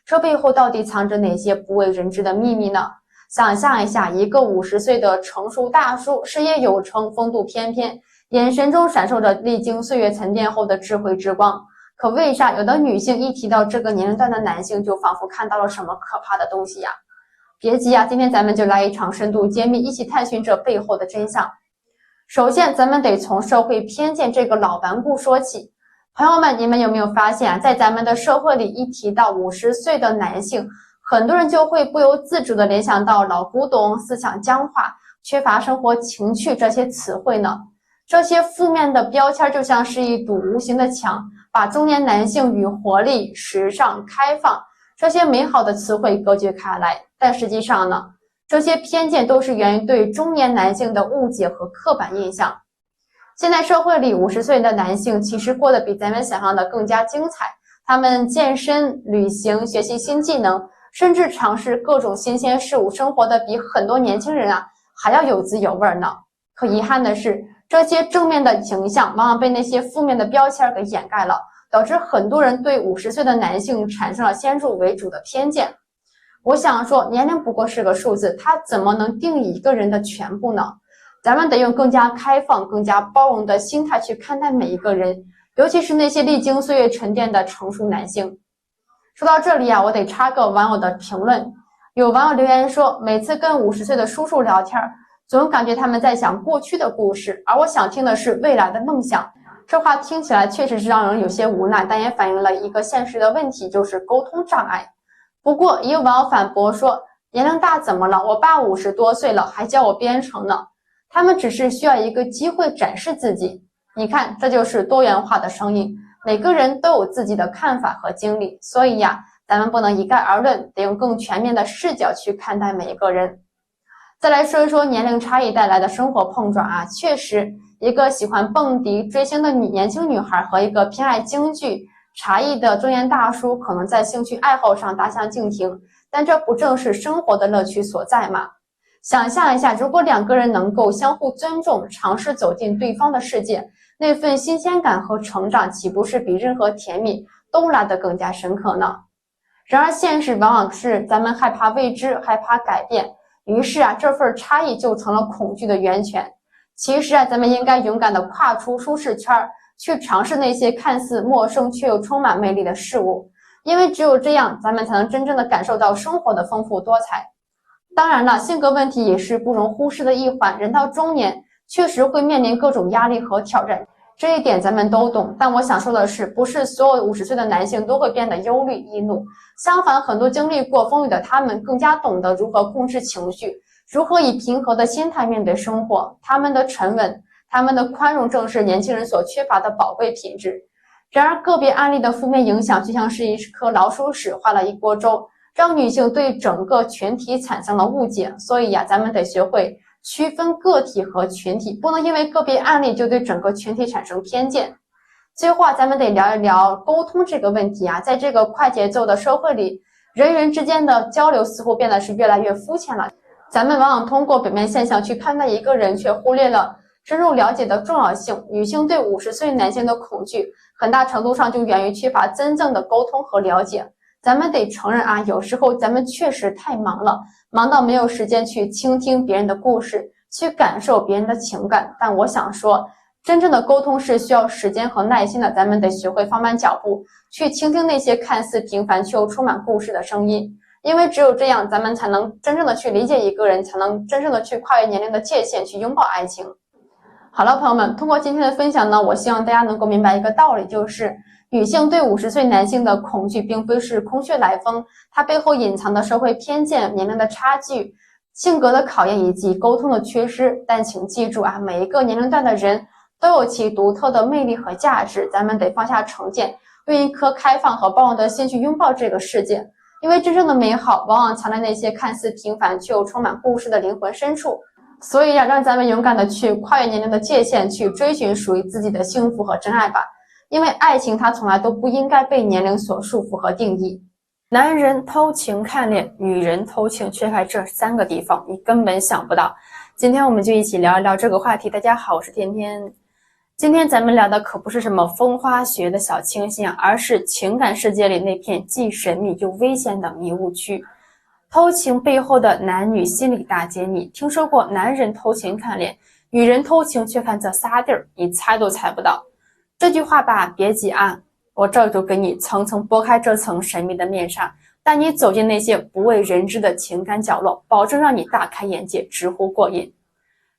这背后到底藏着哪些不为人知的秘密呢？想象一下，一个50岁的成熟大叔，事业有成，风度翩翩，眼神中闪烁着历经岁月沉淀后的智慧之光。可为啥有的女性一提到这个年龄段的男性，就仿佛看到了什么可怕的东西呀？别急啊，今天咱们就来一场深度揭秘，一起探寻这背后的真相。首先，咱们得从社会偏见这个老顽固说起。朋友们，你们有没有发现啊，在咱们的社会里，一提到50岁的男性，很多人就会不由自主地联想到老古董、思想僵化、缺乏生活情趣这些词汇呢。这些负面的标签就像是一堵无形的墙，把中年男性与活力、时尚、开放这些美好的词汇隔绝开来。但实际上呢，这些偏见都是源于对中年男性的误解和刻板印象。现在社会里50岁的男性其实过得比咱们想象的更加精彩，他们健身、旅行、学习新技能，甚至尝试各种新鲜事物，生活的比很多年轻人还要有滋有味呢。可遗憾的是，这些正面的形象往往被那些负面的标签给掩盖了，导致很多人对50岁的男性产生了先入为主的偏见。我想说，年龄不过是个数字，它怎么能定义一个人的全部呢？咱们得用更加开放、更加包容的心态去看待每一个人，尤其是那些历经岁月沉淀的成熟男性。说到这里我得插个网友的评论。有网友留言说，每次跟50岁的叔叔聊天，总感觉他们在讲过去的故事，而我想听的是未来的梦想。这话听起来确实是让人有些无奈，但也反映了一个现实的问题，就是沟通障碍。不过也有网友反驳说，年龄大怎么了？我爸50多岁了，还教我编程呢。他们只是需要一个机会展示自己。你看，这就是多元化的声音，每个人都有自己的看法和经历，所以咱们不能一概而论，得用更全面的视角去看待每一个人。再来说一说年龄差异带来的生活碰撞确实，一个喜欢蹦迪追星的年轻女孩和一个偏爱京剧茶艺的中年大叔，可能在兴趣爱好上大相径庭，但这不正是生活的乐趣所在吗？想象一下，如果两个人能够相互尊重，尝试走进对方的世界，那份新鲜感和成长岂不是比任何甜蜜都来得更加深刻呢？然而现实往往是咱们害怕未知，害怕改变，于是这份差异就成了恐惧的源泉。其实咱们应该勇敢地跨出舒适圈，去尝试那些看似陌生却又充满魅力的事物，因为只有这样，咱们才能真正地感受到生活的丰富多彩。当然了，性格问题也是不容忽视的一环，人到中年确实会面临各种压力和挑战，这一点咱们都懂。但我想说的是，不是所有50岁的男性都会变得忧虑易怒，相反，很多经历过风雨的他们更加懂得如何控制情绪，如何以平和的心态面对生活。他们的沉稳，他们的宽容，正是年轻人所缺乏的宝贵品质。然而个别案例的负面影响就像是一颗老鼠屎坏了一锅粥，让女性对整个群体产生了误解。所以咱们得学会区分个体和群体，不能因为个别案例就对整个群体产生偏见。最后咱们得聊一聊沟通这个问题在这个快节奏的社会里，人与人之间的交流似乎变得是越来越肤浅了。咱们往往通过表面现象去看待一个人，却忽略了深入了解的重要性。女性对50岁男性的恐惧，很大程度上就源于缺乏真正的沟通和了解。咱们得承认有时候咱们确实太忙了，忙到没有时间去倾听别人的故事，去感受别人的情感。但我想说，真正的沟通是需要时间和耐心的，咱们得学会放慢脚步，去倾听那些看似平凡却又充满故事的声音。因为只有这样，咱们才能真正的去理解一个人，才能真正的去跨越年龄的界限，去拥抱爱情。好了，朋友们，通过今天的分享呢，我希望大家能够明白一个道理，就是女性对50岁男性的恐惧并非是空穴来风，它背后隐藏的社会偏见、年龄的差距、性格的考验以及沟通的缺失。但请记住每一个年龄段的人都有其独特的魅力和价值，咱们得放下成见，用一颗开放和包容的心去拥抱这个世界。因为真正的美好往往藏在那些看似平凡却又充满故事的灵魂深处。所以让咱们勇敢的去跨越年龄的界限，去追寻属于自己的幸福和真爱吧。因为爱情它从来都不应该被年龄所束缚和定义。男人偷情看脸，女人偷情却在这3个地方，你根本想不到。今天我们就一起聊一聊这个话题。大家好，我是天天。今天咱们聊的可不是什么风花雪月的小清新而是情感世界里那片既神秘又危险的迷雾区。偷情背后的男女心理大揭秘。听说过男人偷情看脸，女人偷情却看这仨地儿，你猜都猜不到。这句话吧，别急我这就给你层层剥开这层神秘的面纱，带你走进那些不为人知的情感角落，保证让你大开眼界，直呼过瘾。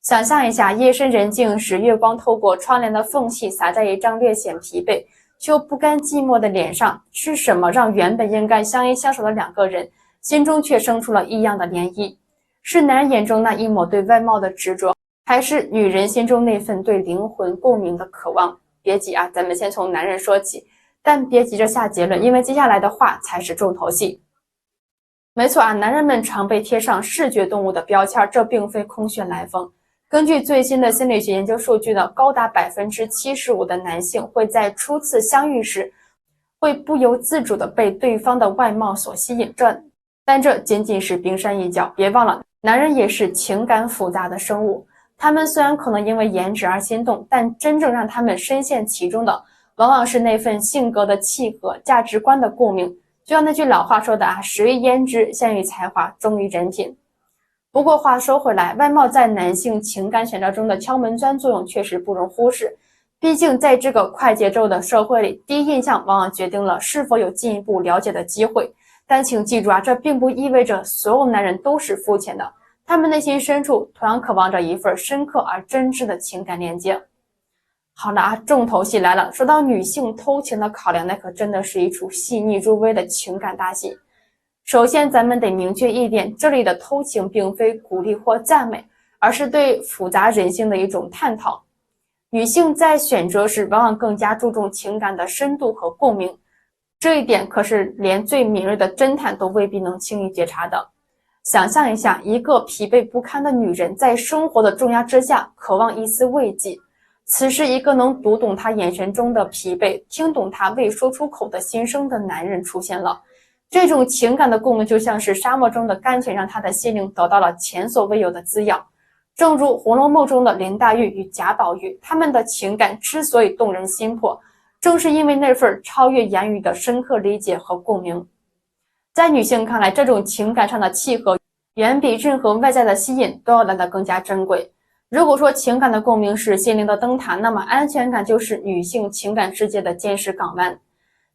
想象一下，夜深人静时，月光透过窗帘的缝隙洒在一张略显疲惫却又不甘寂寞的脸上，是什么让原本应该相依相守的两个人心中却生出了异样的涟漪？是男人眼中那一抹对外貌的执着，还是女人心中那份对灵魂共鸣的渴望？别急啊，咱们先从男人说起，但别急着下结论，因为接下来的话才是重头戏。没错啊，男人们常被贴上视觉动物的标签，这并非空穴来风。根据最新的心理学研究数据呢，高达75%的男性会在初次相遇时会不由自主地被对方的外貌所吸引，但这仅仅是冰山一角。别忘了，男人也是情感复杂的生物，他们虽然可能因为颜值而心动，但真正让他们深陷其中的往往是那份性格的契合、价值观的共鸣。就像那句老话说的啊，始于颜值，先于才华，忠于人品。不过话说回来，外貌在男性情感选择中的敲门砖作用确实不容忽视。毕竟在这个快节奏的社会里，第一印象往往决定了是否有进一步了解的机会。但请记住啊，这并不意味着所有男人都是肤浅的，他们内心深处同样渴望着一份深刻而真挚的情感连接。好了啊，重头戏来了。说到女性偷情的考量，那可真的是一出细腻入微的情感大戏。首先咱们得明确一点，这里的偷情并非鼓励或赞美，而是对复杂人性的一种探讨。女性在选择时往往更加注重情感的深度和共鸣，这一点可是连最敏锐的侦探都未必能轻易觉察的。想象一下，一个疲惫不堪的女人在生活的重压之下渴望一丝慰藉，此时一个能读懂她眼神中的疲惫，听懂她未说出口的心声的男人出现了。这种情感的共鸣就像是沙漠中的甘泉，让他的心灵得到了前所未有的滋养。正如《红楼梦》中的林黛玉与贾宝玉，他们的情感之所以动人心魄，正是因为那份超越言语的深刻理解和共鸣。在女性看来，这种情感上的契合远比任何外在的吸引都要来得更加珍贵。如果说情感的共鸣是心灵的灯塔，那么安全感就是女性情感世界的坚实港湾。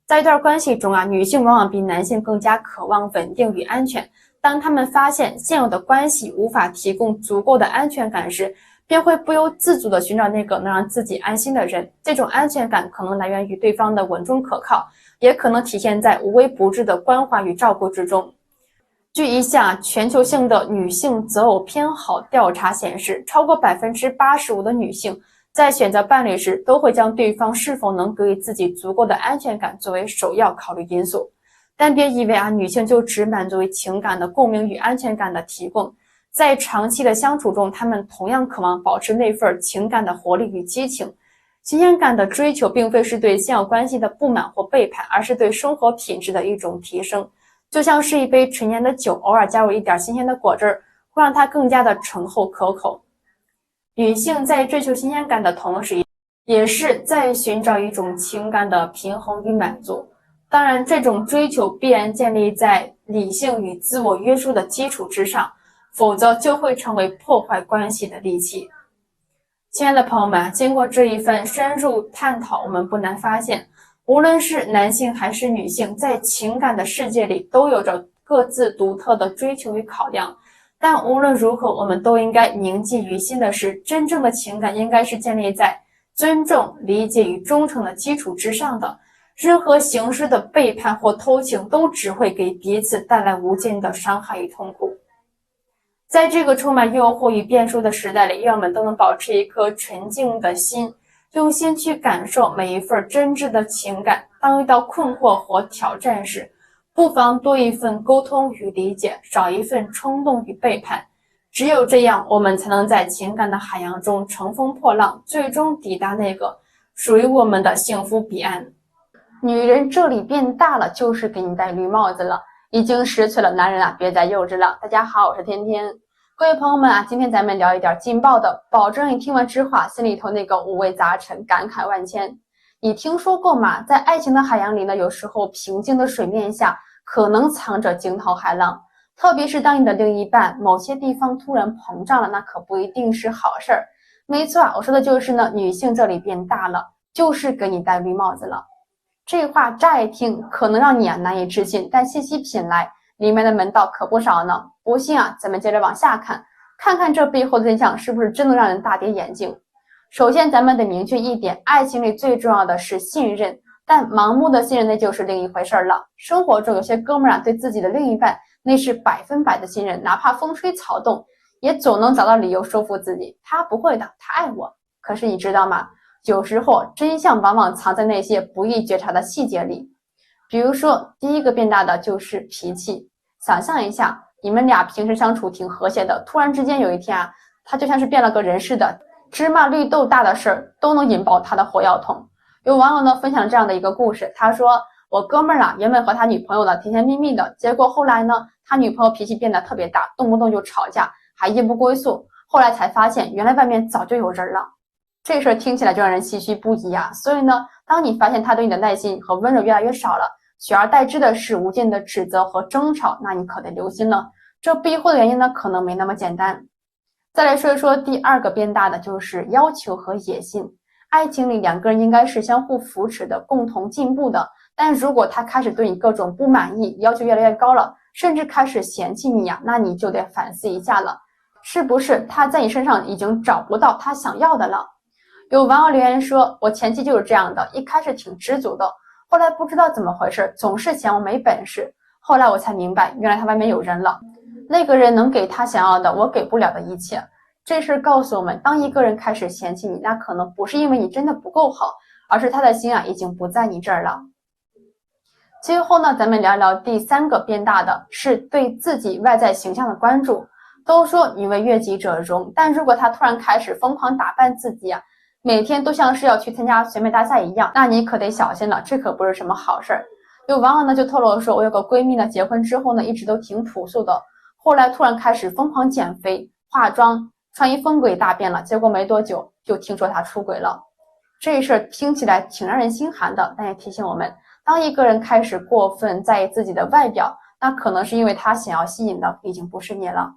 在一段关系中啊，女性往往比男性更加渴望稳定与安全。当他们发现现有的关系无法提供足够的安全感时，便会不由自主地寻找那个能让自己安心的人。这种安全感可能来源于对方的稳重可靠，也可能体现在无微不至的关怀与照顾之中。据一项全球性的女性择偶偏好调查显示，超过85%的女性在选择伴侣时，都会将对方是否能给予自己足够的安全感作为首要考虑因素。但别以为啊，女性就只满足于情感的共鸣与安全感的提供，在长期的相处中，她们同样渴望保持那份情感的活力与激情。新鲜感的追求并非是对现有关系的不满或背叛，而是对生活品质的一种提升。就像是一杯陈年的酒，偶尔加入一点新鲜的果汁，会让它更加的醇厚可口。女性在追求新鲜感的同时，也是在寻找一种情感的平衡与满足。当然，这种追求必然建立在理性与自我约束的基础之上，否则就会成为破坏关系的利器。亲爱的朋友们，经过这一番深入探讨，我们不难发现，无论是男性还是女性，在情感的世界里都有着各自独特的追求与考量。但无论如何，我们都应该铭记于心的是，真正的情感应该是建立在尊重、理解与忠诚的基础之上的。任何形式的背叛或偷情都只会给彼此带来无尽的伤害与痛苦。在这个充满诱惑与变数的时代里，愿我们都能保持一颗纯净的心，用心去感受每一份真挚的情感。当遇到困惑或挑战时，不妨多一份沟通与理解，少一份冲动与背叛。只有这样，我们才能在情感的海洋中乘风破浪，最终抵达那个属于我们的幸福彼岸。女人这里变大了，就是给你戴绿帽子了，已经识趣了，男人啊，别再幼稚了。大家好，我是天天。各位朋友们啊，今天咱们聊一点劲爆的，保证你听完之后啊，心里头那个五味杂陈，感慨万千。你听说过吗？在爱情的海洋里呢，有时候平静的水面下可能藏着惊涛骇浪，特别是当你的另一半某些地方突然膨胀了，那可不一定是好事儿。没错啊，我说的就是呢，女性这里变大了，就是给你戴绿帽子了。这话乍一听可能让你难以置信，但细细品来，里面的门道可不少呢。不信啊，咱们接着往下看，看看这背后的真相是不是真能让人大跌眼镜。首先咱们得明确一点，爱情里最重要的是信任，但盲目的信任那就是另一回事了。生活中有些哥们儿对自己的另一半那是100%的信任，哪怕风吹草动也总能找到理由说服自己，他不会的，他爱我。可是你知道吗，有时候真相往往藏在那些不易觉察的细节里。比如说第一个变大的就是脾气。想象一下，你们俩平时相处挺和谐的，突然之间有一天啊，他就像是变了个人似的，芝麻绿豆大的事儿都能引爆他的火药桶。有网友呢分享这样的一个故事，他说我哥们儿啊，原本和他女朋友呢甜甜蜜蜜的，结果后来呢，他女朋友脾气变得特别大，动不动就吵架，还夜不归宿，后来才发现原来外面早就有人了。这事儿听起来就让人唏嘘不已啊。所以呢，当你发现他对你的耐心和温柔越来越少了，取而代之的是无尽的指责和争吵，那你可得留心了，这背后的原因呢可能没那么简单。再来说一说第二个变大的，就是要求和野心。爱情里两个人应该是相互扶持的，共同进步的，但如果他开始对你各种不满意，要求越来越高了，甚至开始嫌弃你呀，那你就得反思一下了，是不是他在你身上已经找不到他想要的了。有网友留言说，我前妻就是这样的，一开始挺知足的，后来不知道怎么回事，总是嫌我没本事，后来我才明白，原来他外面有人了，那个人能给他想要的，我给不了的一切。这事告诉我们，当一个人开始嫌弃你，那可能不是因为你真的不够好，而是他的心啊已经不在你这儿了。最后呢，咱们聊聊第三个变大的，是对自己外在形象的关注。都说女为悦己者容，但如果他突然开始疯狂打扮自己啊，每天都像是要去参加选美大赛一样，那你可得小心了，这可不是什么好事儿。有网友呢就透露说，我有个闺蜜呢，结婚之后呢一直都挺朴素的，后来突然开始疯狂减肥、化妆、穿衣风格也大变了，结果没多久就听说她出轨了。这事儿听起来挺让人心寒的，但也提醒我们，当一个人开始过分在意自己的外表，那可能是因为他想要吸引的已经不是你了。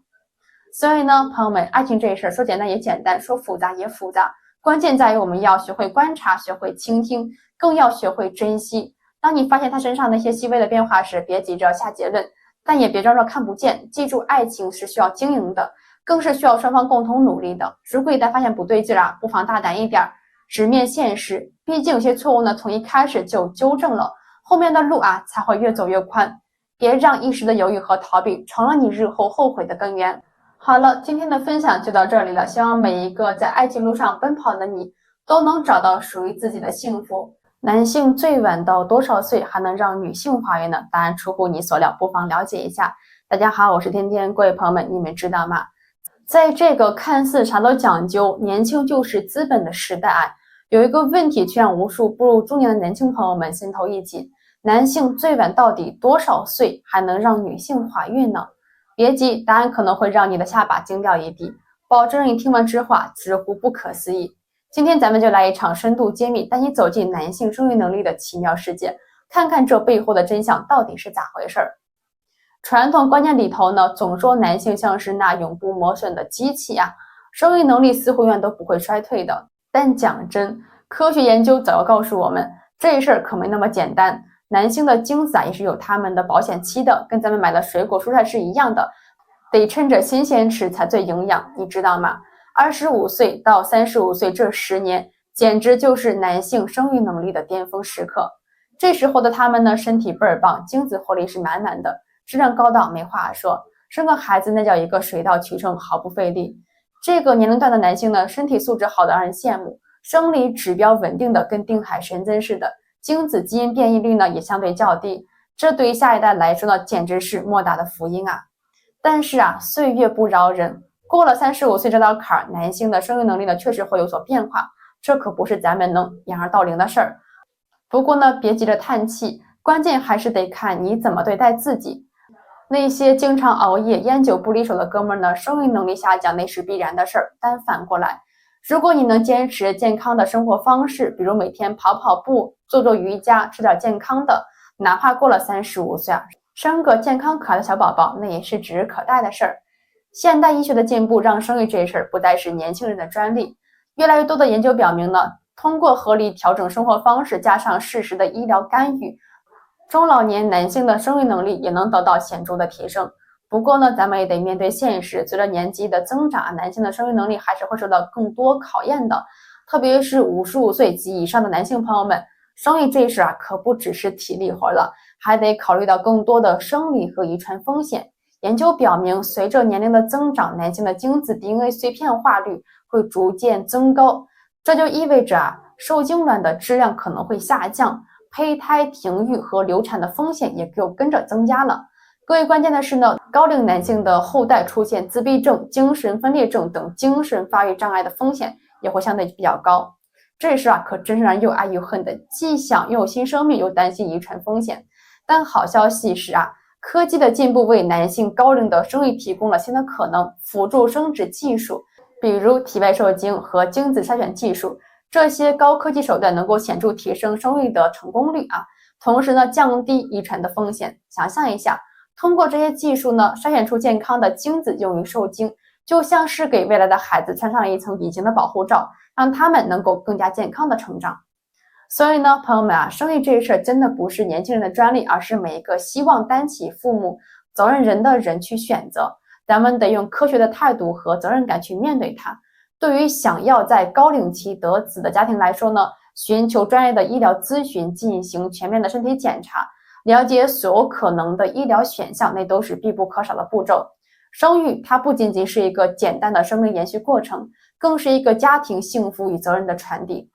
所以呢，朋友们，爱情这事儿说简单也简单，说复杂也复杂，关键在于我们要学会观察，学会倾听，更要学会珍惜。当你发现他身上那些细微的变化时，别急着下结论，但也别装作看不见。记住，爱情是需要经营的，更是需要双方共同努力的。如果一旦发现不对劲啊，不妨大胆一点，直面现实。毕竟有些错误呢，从一开始就纠正了，后面的路啊才会越走越宽。别让一时的犹豫和逃避成了你日后后悔的根源。好了，今天的分享就到这里了，希望每一个在爱情路上奔跑的你都能找到属于自己的幸福。男性最晚到多少岁还能让女性怀孕呢？答案出乎你所料，不妨了解一下。大家好，我是天天，各位朋友们，你们知道吗？在这个看似啥都讲究，年轻就是资本的时代啊，有一个问题却让无数步入中年的年轻朋友们心头一紧：男性最晚到底多少岁还能让女性怀孕呢？别急，答案可能会让你的下巴惊掉一地，保证你听完之后直呼不可思议。今天咱们就来一场深度揭秘，带你走进男性生育能力的奇妙世界，看看这背后的真相到底是咋回事。传统观念里头呢，总说男性像是那永不磨损的机器啊，生育能力似乎永远都不会衰退的。但讲真，科学研究早要告诉我们，这事儿可没那么简单。男性的精子啊也是有他们的保鲜期的，跟咱们买的水果蔬菜是一样的，得趁着新鲜吃才最营养，你知道吗？25岁到35岁这10年，简直就是男性生育能力的巅峰时刻。这时候的他们呢，身体倍儿棒，精子活力是满满的，质量高到没话说，生个孩子那叫一个水到渠成，毫不费力。这个年龄段的男性呢，身体素质好的让人羡慕，生理指标稳定的跟定海神针似的，精子基因变异率呢也相对较低，这对于下一代来说呢，简直是莫大的福音啊！但是啊，岁月不饶人，过了35岁这道坎儿，男性的生育能力呢确实会有所变化，这可不是咱们能养儿到龄的事儿。不过呢，别急着叹气，关键还是得看你怎么对待自己。那些经常熬夜、烟酒不离手的哥们儿呢，生育能力下降那是必然的事儿。但反过来，如果你能坚持健康的生活方式，比如每天跑跑步、做做瑜伽、吃点健康的，哪怕过了35岁啊，生个健康可爱的小宝宝，那也是指日可待的事儿。现代医学的进步让生育这事儿不再是年轻人的专利，越来越多的研究表明呢，通过合理调整生活方式，加上适时的医疗干预，中老年男性的生育能力也能得到显著的提升。不过呢，咱们也得面对现实，随着年纪的增长，男性的生育能力还是会受到更多考验的。特别是55岁及以上的男性朋友们，生育这事可不只是体力活了，还得考虑到更多的生理和遗传风险。研究表明，随着年龄的增长，男性的精子 DNA 碎片化率会逐渐增高，这就意味着受精卵的质量可能会下降，胚胎停育和流产的风险也就跟着增加了。更为关键的是呢，高龄男性的后代出现自闭症、精神分裂症等精神发育障碍的风险也会相对比较高。这事可真是让又爱又恨的，既想拥有新生命，又担心遗传风险。但好消息是科技的进步为男性高龄的生育提供了新的可能，辅助生殖技术，比如体外受精和精子筛选技术，这些高科技手段能够显著提升生育的成功率同时呢，降低遗传的风险。想象一下，通过这些技术呢，筛选出健康的精子用于受精，就像是给未来的孩子穿上了一层隐形的保护罩，让他们能够更加健康的成长。所以呢，朋友们生育这事真的不是年轻人的专利，而是每一个希望担起父母责任人的人去选择。咱们得用科学的态度和责任感去面对它。对于想要在高龄期得子的家庭来说呢，寻求专业的医疗咨询，进行全面的身体检查，了解所有可能的医疗选项，那都是必不可少的步骤。生育它不仅仅是一个简单的生命延续过程，更是一个家庭幸福与责任的传递。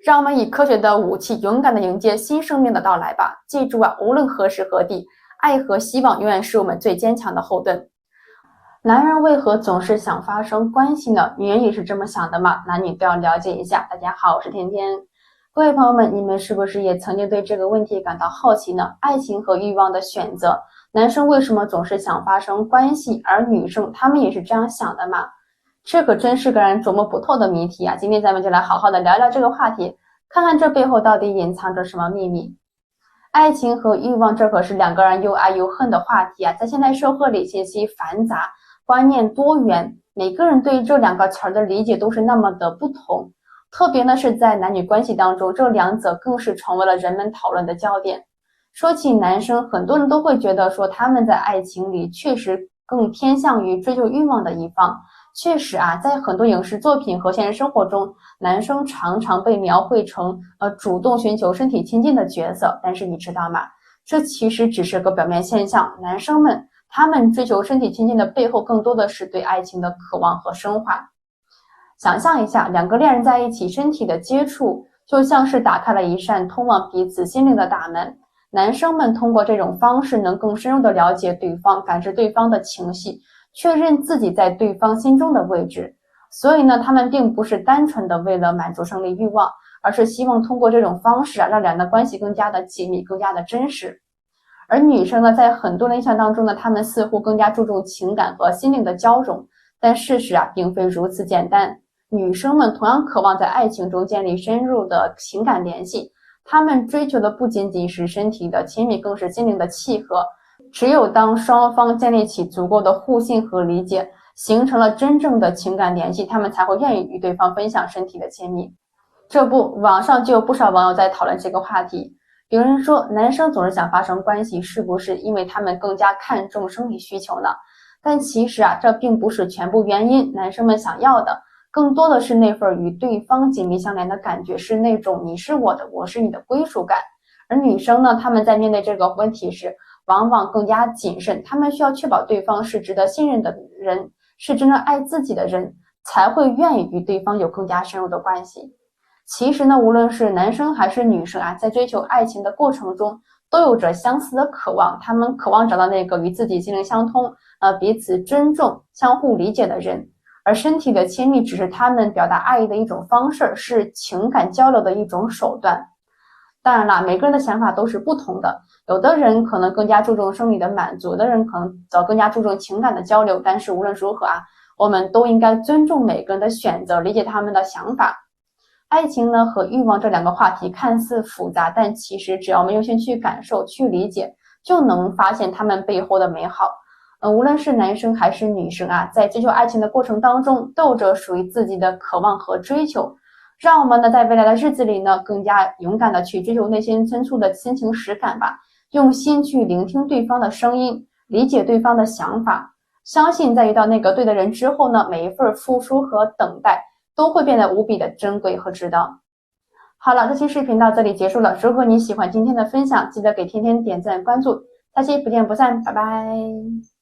让我们以科学的武器勇敢地迎接新生命的到来吧。记住无论何时何地，爱和希望永远是我们最坚强的后盾。男人为何总是想发生关系呢？女人也是这么想的吗？男女都要了解一下。大家好，我是甜甜。各位朋友们，你们是不是也曾经对这个问题感到好奇呢？爱情和欲望的选择，男生为什么总是想发生关系，而女生他们也是这样想的吗？这可真是个让人琢磨不透的谜题今天咱们就来好好的聊聊这个话题，看看这背后到底隐藏着什么秘密。爱情和欲望，这可是两个人又爱又恨的话题在现代社会里信息繁杂，观念多元，每个人对这两个词儿的理解都是那么的不同。特别呢是在男女关系当中，这两者更是成为了人们讨论的焦点。说起男生，很多人都会觉得说他们在爱情里确实更偏向于追求欲望的一方。确实在很多影视作品和现实生活中，男生常常被描绘成主动寻求身体亲近的角色。但是你知道吗？这其实只是个表面现象。男生们他们追求身体亲近的背后，更多的是对爱情的渴望和升华。想象一下，两个恋人在一起，身体的接触就像是打开了一扇通往彼此心灵的大门。男生们通过这种方式能更深入地了解对方，感知对方的情绪，确认自己在对方心中的位置。所以呢，他们并不是单纯的为了满足生理欲望，而是希望通过这种方式让两人的关系更加的紧密，更加的真实。而女生呢，在很多人印象当中呢，她们似乎更加注重情感和心灵的交融，但事实并非如此简单。女生们同样渴望在爱情中建立深入的情感联系，她们追求的不仅仅是身体的亲密，更是心灵的契合。只有当双方建立起足够的互信和理解，形成了真正的情感联系，他们才会愿意与对方分享身体的亲密。这不，网上就有不少网友在讨论这个话题。有人说，男生总是想发生关系，是不是因为他们更加看重生理需求呢？但其实这并不是全部原因。男生们想要的更多的是那份与对方紧密相连的感觉，是那种你是我的，我是你的归属感。而女生呢，她们在面对这个问题时，往往更加谨慎，她们需要确保对方是值得信任的人，是真正爱自己的人，才会愿意与对方有更加深入的关系。其实呢，无论是男生还是女生在追求爱情的过程中，都有着相似的渴望，他们渴望找到那个与自己心灵相通，彼此尊重、相互理解的人。而身体的亲密只是他们表达爱意的一种方式，是情感交流的一种手段。当然啦，每个人的想法都是不同的，有的人可能更加注重生理的满足，有的人可能则更加注重情感的交流。但是无论如何我们都应该尊重每个人的选择，理解他们的想法。爱情呢和欲望这两个话题看似复杂，但其实只要我们用心去感受、去理解，就能发现他们背后的美好。无论是男生还是女生在追求爱情的过程当中，都有着属于自己的渴望和追求。让我们呢在未来的日子里呢更加勇敢的去追求内心深处的亲情实感吧，用心去聆听对方的声音，理解对方的想法，相信在遇到那个对的人之后呢，每一份付出和等待都会变得无比的珍贵和值得。好了，这期视频到这里结束了。如果你喜欢今天的分享，记得给天天点赞关注，下期不见不散，拜拜。